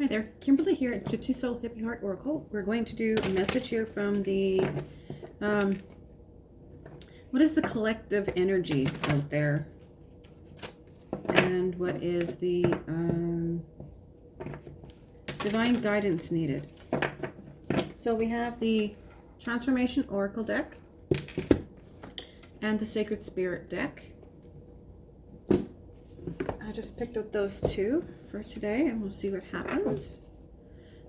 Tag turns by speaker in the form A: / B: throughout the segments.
A: Hi there, Kimberly here at Gypsy Soul Hippie Heart Oracle. We're going to do a message here from the, what is the collective energy out there? And what is the divine guidance needed? So we have the Transformation Oracle deck and the Sacred Spirit deck. I just picked up those two for today and we'll see what happens.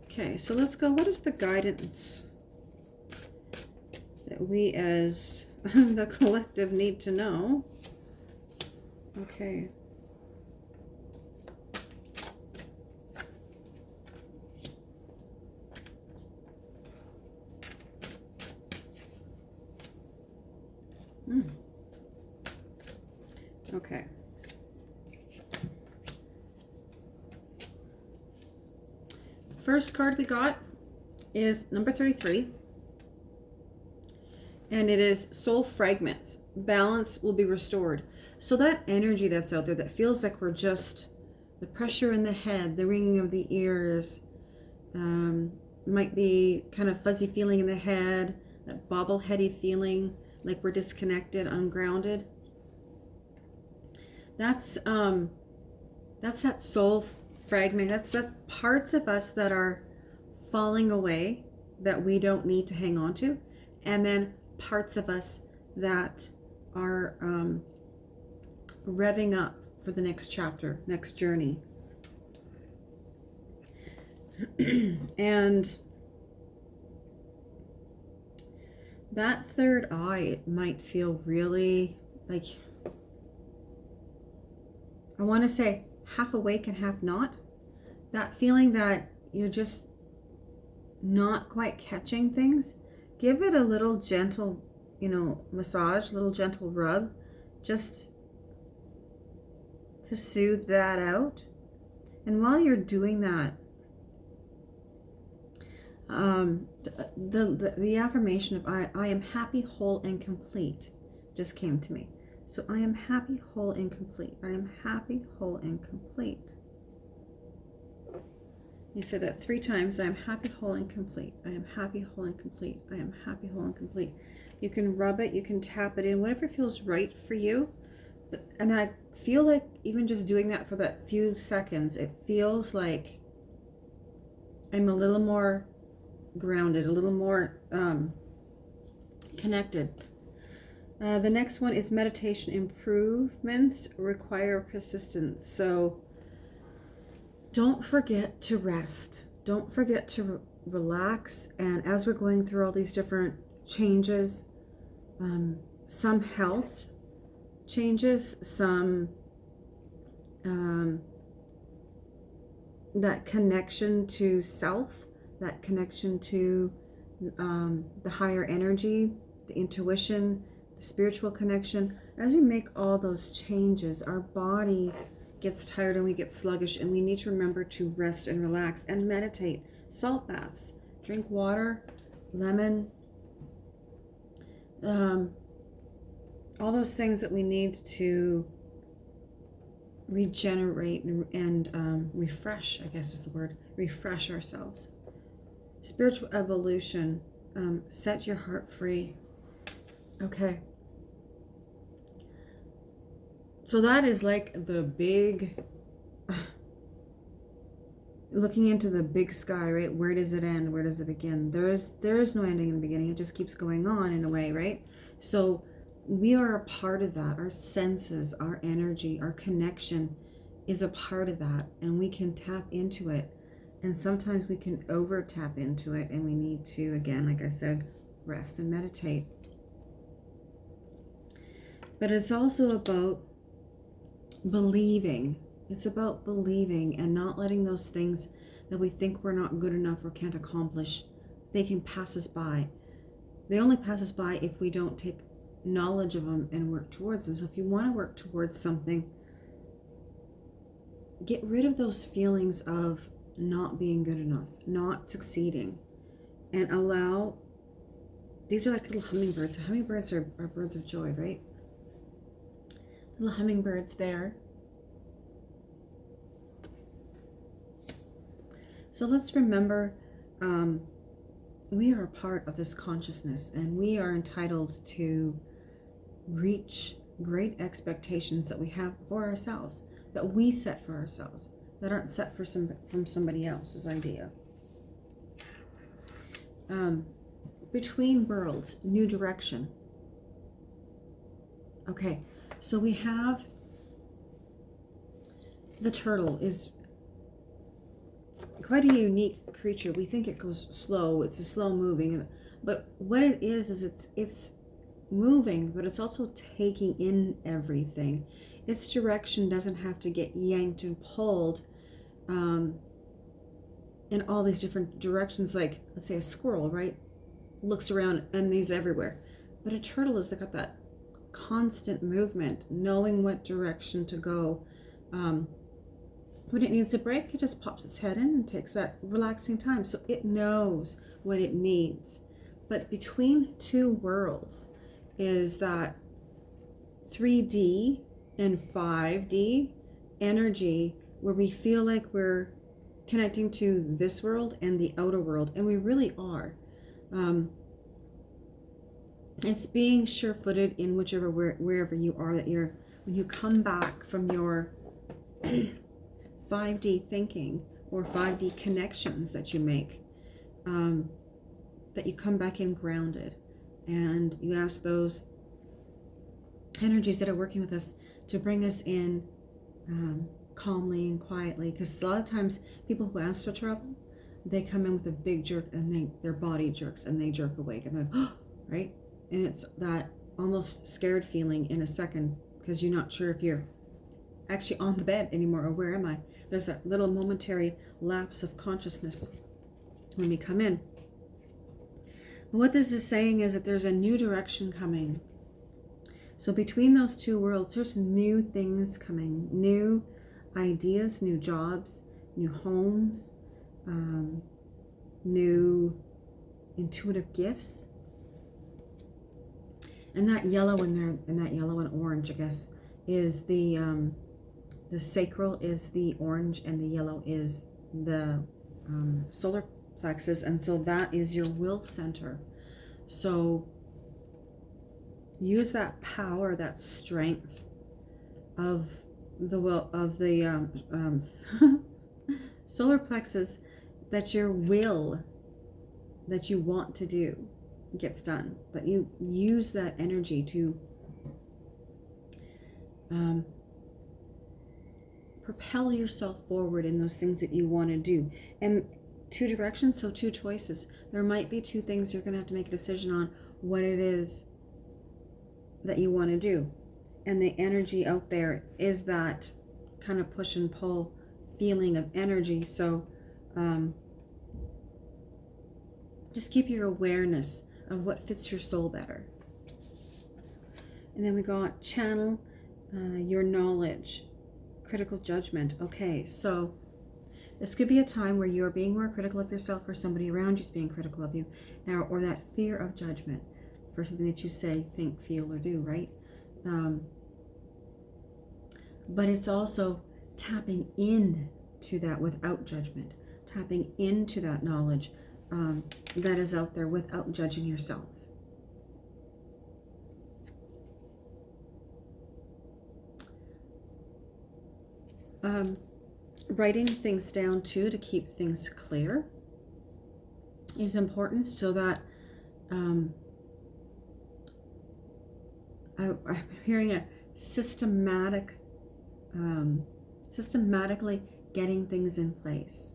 A: Okay, so let's go. What is the guidance that we as the collective need to know? Okay. Okay. First card we got is number 33, and it is soul fragments. Balance will be restored. So that energy that's out there that feels like we're just, the pressure in the head, the ringing of the ears, might be kind of fuzzy feeling in the head, that bobbleheady feeling like we're disconnected, ungrounded. That's that soul fragment. That's the parts of us that are falling away that we don't need to hang on to, and then parts of us that are revving up for the next chapter, next journey. And that third eye, it might feel really like, I want to say half awake and half not. That feeling that you're just not quite catching things. Give it a little gentle, massage, a little gentle rub, just to soothe that out. And while you're doing that, the affirmation of I am happy, whole, and complete just came to me. So I am happy, whole, and complete. I am happy, whole, and complete. You said that 3 times. I am happy, whole, and complete. I am happy, whole, and complete. I am happy, whole, and complete. You can rub it, you can tap it in, whatever feels right for you. And I feel like even just doing that for that few seconds, it feels like I'm a little more grounded, a little more connected. The next one is meditation. Improvements require persistence. So don't forget to rest. Don't forget to relax. And as we're going through all these different changes, some health changes, some that connection to self, that connection to the higher energy, the intuition, the spiritual connection. As we make all those changes, our body gets tired and we get sluggish, and we need to remember to rest and relax and meditate. Salt baths, drink water, lemon, all those things that we need to regenerate and refresh, I guess is the word, refresh ourselves. Spiritual evolution, set your heart free. Okay. So that is like the big, looking into the big sky, right? Where does it end? Where does it begin? There is no ending in the beginning. It just keeps going on in a way, right? So we are a part of that. Our senses, our energy, our connection is a part of that, and we can tap into it. And sometimes we can over tap into it, and we need to, again, like I said, rest and meditate. But it's also about believing. It's about believing and not letting those things that we think we're not good enough or can't accomplish, they can pass us by. They only pass us by if we don't take knowledge of them and work towards them. So if you want to work towards something, get rid of those feelings of not being good enough, not succeeding, and allow, these are like little hummingbirds. So hummingbirds are birds of joy, right? Little hummingbirds there. So let's remember, we are a part of this consciousness, and we are entitled to reach great expectations that we have for ourselves, that we set for ourselves, that aren't set for from somebody else's idea. Between worlds, new direction. Okay, so we have the turtle is quite a unique creature. We think it goes slow. It's a slow moving, but what it is it's moving, but it's also taking in everything. Its direction doesn't have to get yanked and pulled in all these different directions. Like, let's say a squirrel, right? Looks around and he's everywhere. But a turtle has got that constant movement, knowing what direction to go. When it needs a break, it just pops its head in and takes that relaxing time. So it knows what it needs. But between two worlds is that 3D and 5D energy, where we feel like we're connecting to this world and the outer world, and we really are. It's being sure-footed in wherever you are, that when you come back from your 5D thinking or 5D connections that you make, that you come back in grounded, and you ask those energies that are working with us to bring us in calmly and quietly. Because a lot of times people who ask to travel, they come in with a big jerk, and their body jerks and they jerk awake, and they're oh, right, and it's that almost scared feeling in a second, because you're not sure if you're actually on the bed anymore, or where am I. There's that little momentary lapse of consciousness when we come in. But what this is saying is that there's a new direction coming. So between those two worlds, there's new things coming, new ideas, new jobs, new homes, new intuitive gifts. And that yellow in there, and that yellow and orange, I guess, is the sacral is the orange, and the yellow is the solar plexus, and so that is your will center. So use that power, that strength of the will, of the solar plexus, that your will, that you want to do, gets done. That you use that energy to propel yourself forward in those things that you want to do. And two directions, so two choices. There might be two things you're going to have to make a decision on what it is that you want to do. And the energy out there is that kind of push and pull feeling of energy. So just keep your awareness of what fits your soul better. And then we got channel your knowledge, critical judgment. Okay, so this could be a time where you're being more critical of yourself, or somebody around you is being critical of you, now, or that fear of judgment for something that you say, think, feel, or do, right? But it's also tapping in to that without judgment, tapping into that knowledge that is out there without judging yourself. Writing things down too, to keep things clear, is important, so that I'm hearing a systematically getting things in place.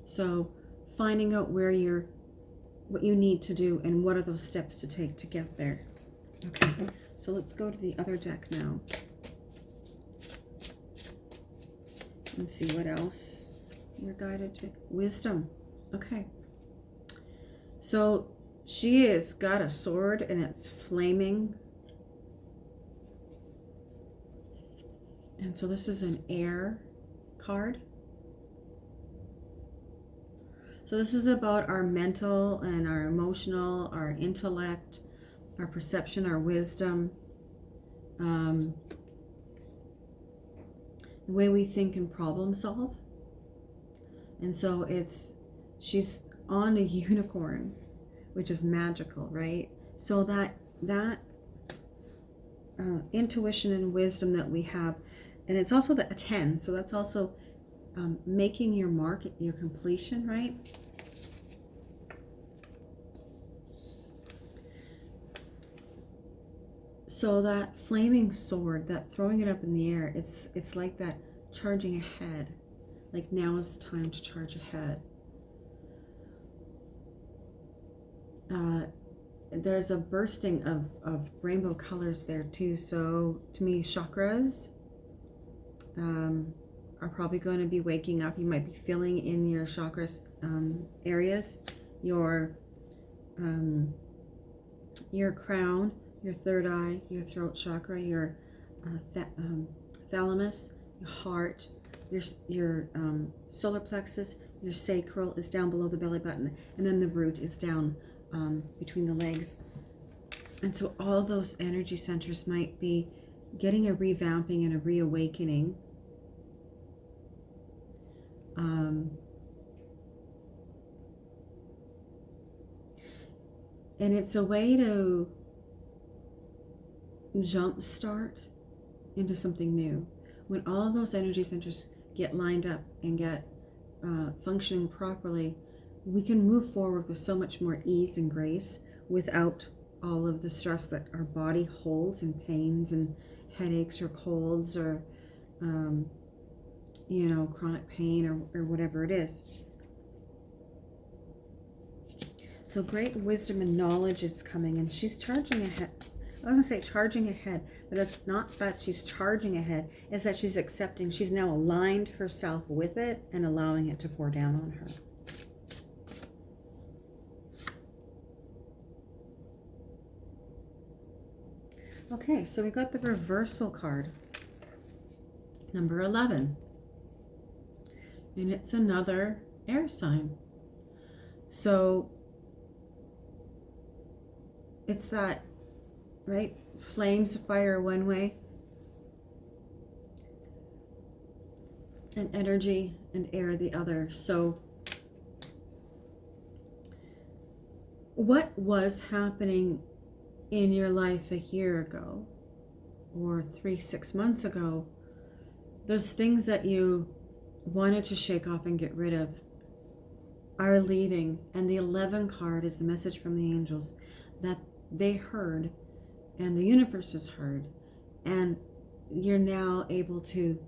A: So finding out what you need to do, and what are those steps to take to get there. Okay, so let's go to the other deck now. Let's see what else we're guided to. Wisdom. Okay. So she has got a sword, and it's flaming. And so this is an air card. So this is about our mental and our emotional, our intellect, our perception, our wisdom, the way we think and problem solve. And so she's on a unicorn, which is magical, right? So that intuition and wisdom that we have, and it's also a 10, so that's also making your mark, your completion, right? So that flaming sword, that throwing it up in the air, it's like that charging ahead. Like now is the time to charge ahead. There's a bursting of rainbow colors there too. So to me, chakras are probably going to be waking up. You might be feeling in your chakras areas, your crown, your third eye, your throat chakra, your thalamus, your heart, your solar plexus, your sacral is down below the belly button, and then the root is down between the legs. And so all those energy centers might be getting a revamping and a reawakening. And it's a way to jumpstart into something new. When all those energy centers get lined up and get functioning properly, we can move forward with so much more ease and grace without all of the stress that our body holds, and pains and headaches or colds or chronic pain or whatever it is. So great wisdom and knowledge is coming, and she's charging ahead. I was going to say charging ahead, but that's not that she's charging ahead. It's that she's accepting. She's now aligned herself with it and allowing it to pour down on her. Okay, so we got the reversal card, number 11. And it's another air sign. So it's that, right? Flames of fire one way, and energy and air the other. So what was happening in your life a year ago or 6 months ago, those things that you wanted to shake off and get rid of are leaving. And the 11 card is the message from the angels that they heard and the universe has heard, and you're now able to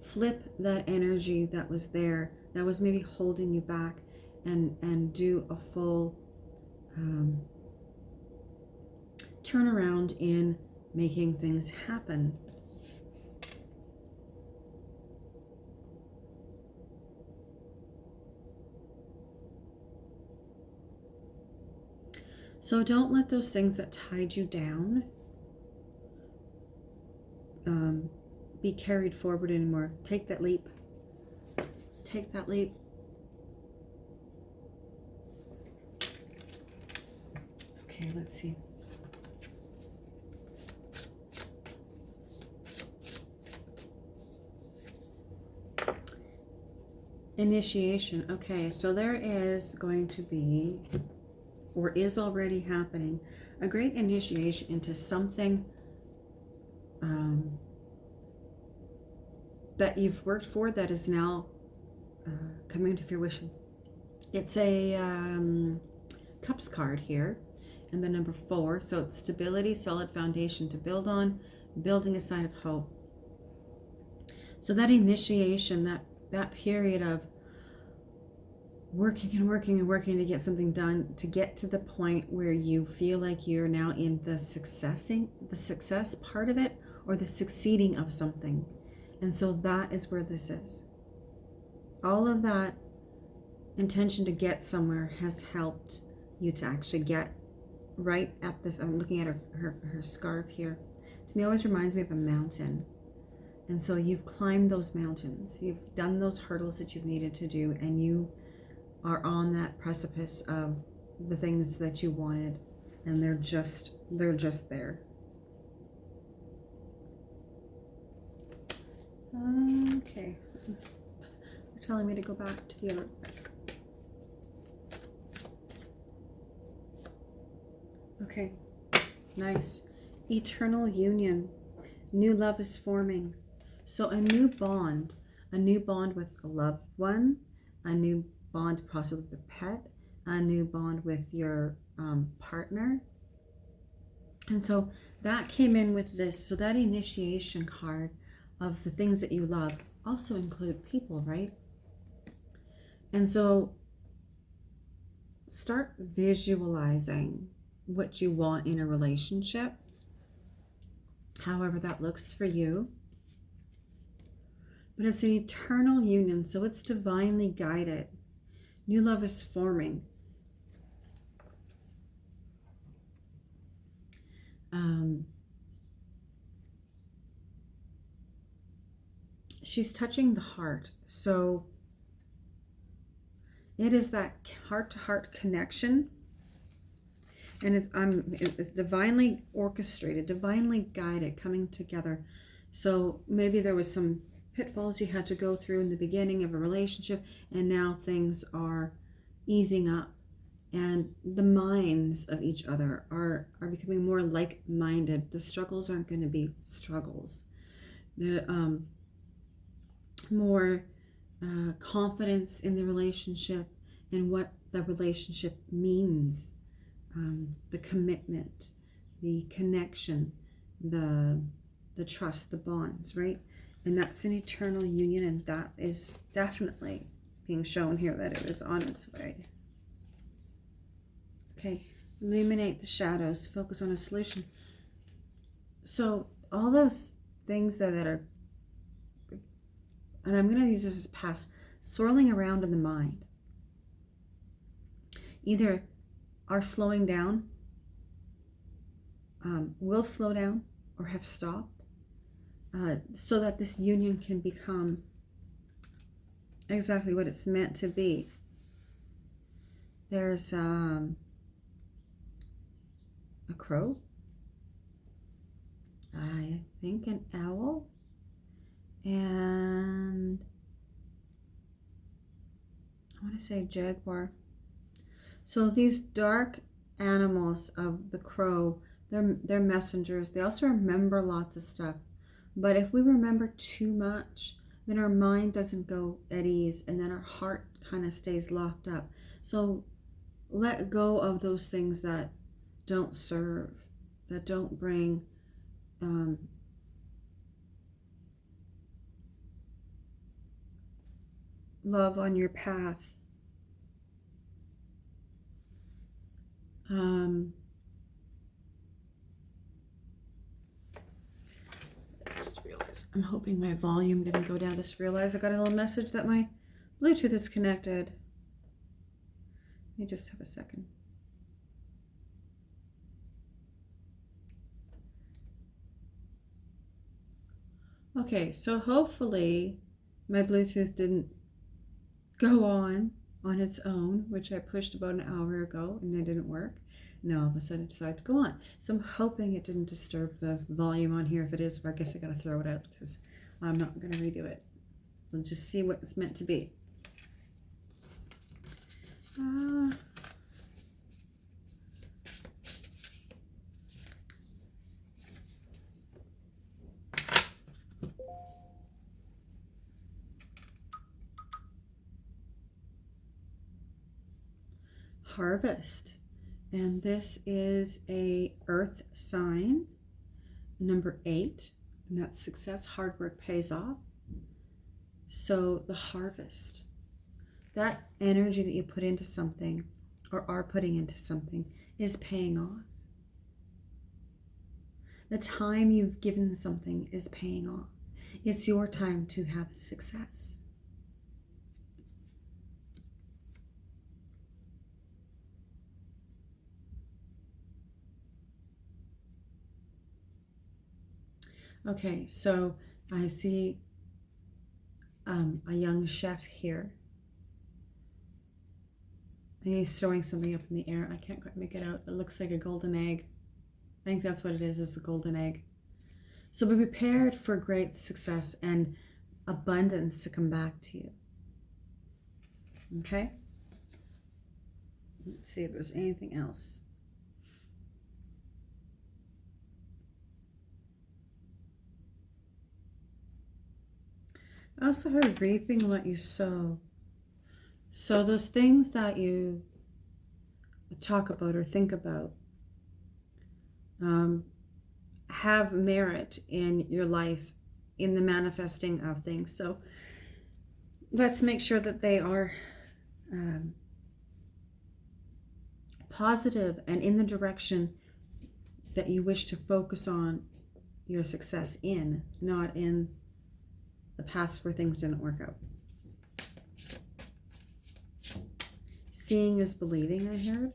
A: flip that energy that was there, that was maybe holding you back, and do a full turnaround in making things happen. So don't let those things that tied you down be carried forward anymore. Take that leap. Take that leap. Okay, let's see. Initiation. Okay, so there is going to be, or is already happening, a great initiation into something that you've worked for that is now coming to fruition. It's a Cups card here, and the number 4. So it's stability, solid foundation to build on, building a sign of hope. So that initiation, that period of working and working and working to get something done, to get to the point where you feel like you're now in the success part of it, or the succeeding of something. And so that is where this is. All of that intention to get somewhere has helped you to actually get right at this. I'm looking at her scarf here. To me, it always reminds me of a mountain. And so you've climbed those mountains. You've done those hurdles that you've needed to do, and you are on that precipice of the things that you wanted, and they're just there. Okay. We're telling me to go back to the other. Okay, nice. Eternal union. New love is forming. So a new bond with a loved one, a new bond possibly with a pet, a new bond with your partner. And so that came in with this. So that initiation card of the things that you love also include people, right? And so start visualizing what you want in a relationship, however that looks for you. But it's an eternal union, so it's divinely guided. New love is forming. She's touching the heart, so it is that heart-to-heart connection, and it's divinely orchestrated, divinely guided, coming together. So maybe there was some pitfalls you had to go through in the beginning of a relationship, and now things are easing up, and the minds of each other are becoming more like-minded. The struggles aren't going to be struggles. The more confidence in the relationship and what the relationship means, the commitment, the connection, the trust, the bonds, right? And that's an eternal union, and that is definitely being shown here that it is on its way. Okay, illuminate the shadows, focus on a solution. So all those things there that are, and I'm going to use this as past, swirling around in the mind, either are slowing down, will slow down, or have stopped, so that this union can become exactly what it's meant to be. There's a crow, I think an owl, and I want to say jaguar. So these dark animals of the crow, they're messengers. They also remember lots of stuff. But if we remember too much, then our mind doesn't go at ease, and then our heart kind of stays locked up. So let go of those things that don't serve, that don't bring love on your path. Just realized, I'm hoping my volume didn't go down. Just realized I got a little message that my Bluetooth is connected. Let me just have a second. Okay, so hopefully my Bluetooth didn't go on its own, which I pushed about an hour ago and it didn't work. Now all of a sudden it decided to go on. So I'm hoping it didn't disturb the volume on here. If it is, I guess I gotta throw it out because I'm not gonna redo it. We'll just see what it's meant to be. Harvest, and this is a earth sign, number 8, and that's success. Hard work pays off. So the harvest, that energy that you put into something or are putting into something, is paying off. The time you've given something is paying off. It's your time to have success. Okay, so I see a young chef here. And he's throwing something up in the air. I can't quite make it out. It looks like a golden egg. I think that's what it is. It's a golden egg. So be prepared for great success and abundance to come back to you. Okay? Let's see if there's anything else. I also heard reaping what you sow. So those things that you talk about or think about have merit in your life, in the manifesting of things. So let's make sure that they are positive and in the direction that you wish to focus on your success in, not in the past where things didn't work out. Seeing is believing, I heard.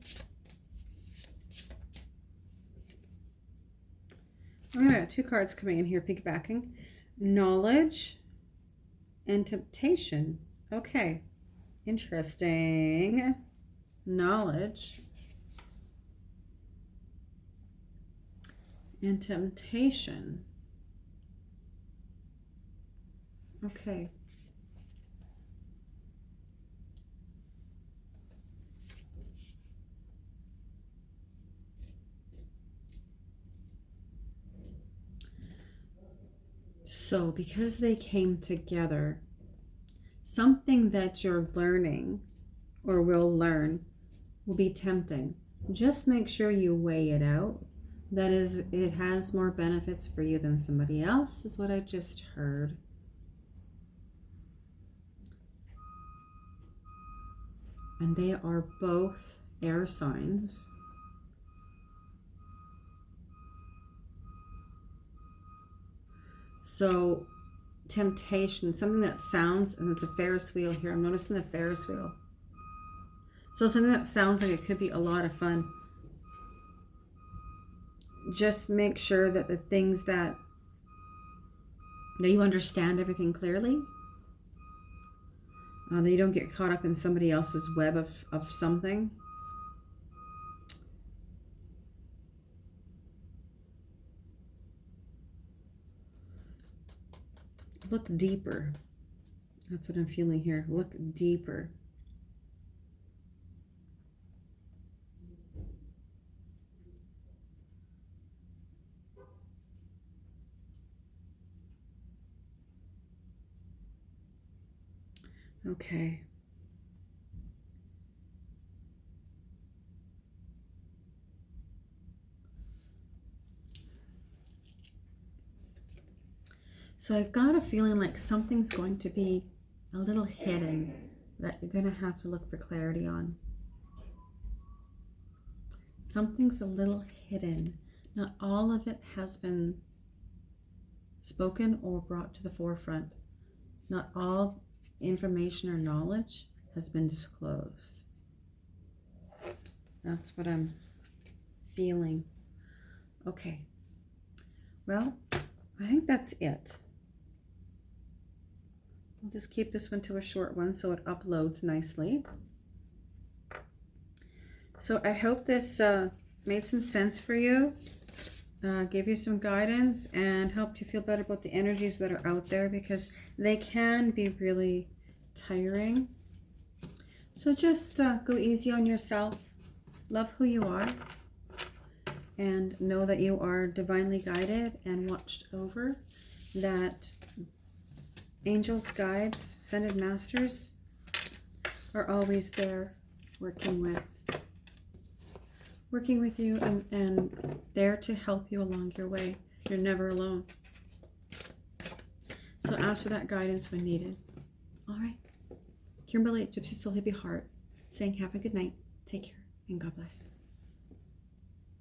A: All right, 2 cards coming in here, piggybacking. Knowledge and temptation. Okay, interesting. Knowledge and temptation. Okay. So because they came together, something that you're learning or will learn will be tempting. Just make sure you weigh it out. That is, it has more benefits for you than somebody else, is what I just heard. And they are both air signs. So temptation, something that sounds, and it's a Ferris wheel here. I'm noticing the Ferris wheel. So something that sounds like it could be a lot of fun. Just make sure that the things that you understand everything clearly. That you don't get caught up in somebody else's web of something. Look deeper. That's what I'm feeling here. Look deeper. Okay. So I've got a feeling like something's going to be a little hidden that you're going to have to look for clarity on. Something's a little hidden. Not all of it has been spoken or brought to the forefront. Not all information or knowledge has been disclosed. That's what I'm feeling. Okay. Well, I think that's it. I'll just keep this one to a short one so it uploads nicely. So I hope this made some sense for you, gave you some guidance, and helped you feel better about the energies that are out there, because they can be really tiring. So just go easy on yourself, love who you are, and know that you are divinely guided and watched over, that angels, guides, ascended masters are always there working with you and there to help you along your way. You're never alone. So ask for that guidance when needed. All right. Kimberly, Gypsy Soul Hippie Heart, saying have a good night. Take care and God bless.